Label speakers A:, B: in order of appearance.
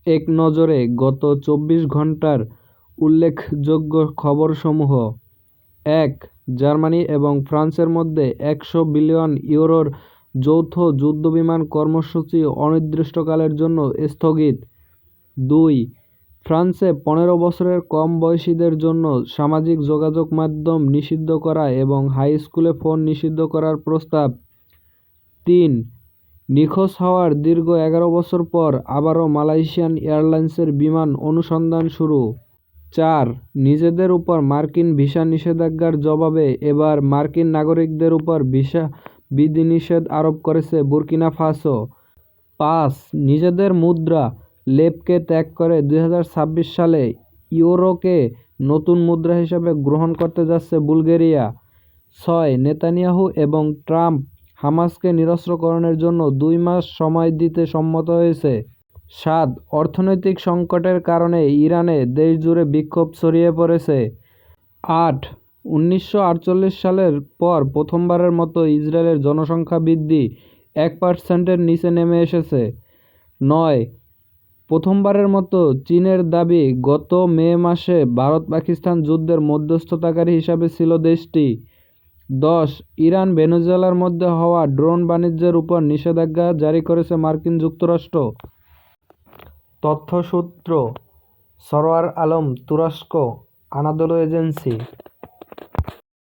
A: এক নজরে গত ২৪ ঘণ্টার উল্লেখযোগ্য খবরসমূহ। ১. জার্মানি এবং ফ্রান্সের মধ্যে ১০০ বিলিয়ন ইউরোর যৌথ যুদ্ধবিমান কর্মসূচি অনির্দিষ্টকালের জন্য স্থগিত। ২. ফ্রান্সে ১৫ বছরের কম বয়সীদের জন্য সামাজিক যোগাযোগ মাধ্যম নিষিদ্ধ করা এবং হাই স্কুলে ফোন নিষিদ্ধ করার প্রস্তাব। ৩. নিখোঁজ হওয়ার দীর্ঘ ১১ বছর পর আবারও মালয়েশিয়ান এয়ারলাইন্সের বিমান অনুসন্ধান শুরু। ৪. নিজেদের উপর মার্কিন ভিসা নিষেধাজ্ঞার জবাবে এবার মার্কিন নাগরিকদের উপর ভিসা বিধিনিষেধ আরোপ করেছে বুর্কিনা ফাসো। ৫. নিজেদের মুদ্রা লেপকে ত্যাগ করে ২০২৬ সালে ইউরোকে নতুন মুদ্রা হিসেবে গ্রহণ করতে যাচ্ছে বুলগেরিয়া। ৬. নেতানিয়াহু এবং ট্রাম্প হামাসকে নিরস্ত্রকরণের জন্য ২ মাস সময় দিতে সম্মত হয়েছে। ৭. অর্থনৈতিক সংকটের কারণে ইরানে দেশজুড়ে বিক্ষোভ ছড়িয়ে পড়েছে। ৮. ১৯৪৮ সালের পর প্রথমবারের মতো ইসরায়েলের জনসংখ্যা বৃদ্ধি ১% নিচে নেমে এসেছে। ৯. প্রথমবারের মতো চীনের দাবি গত মে মাসে ভারত-পাকিস্তান যুদ্ধের মধ্যস্থতাকারী হিসাবে ছিল দেশটি। ১০. ইরান ভেনেজুয়েলার মধ্যে হওয়া ড্রোন বাণিজ্যের উপর নিষেধাজ্ঞা জারি করেছে মার্কিন যুক্তরাষ্ট্র। তথ্যসূত্র সরওয়ার আলম, তুরস্ক, আনাদোলু এজেন্সি।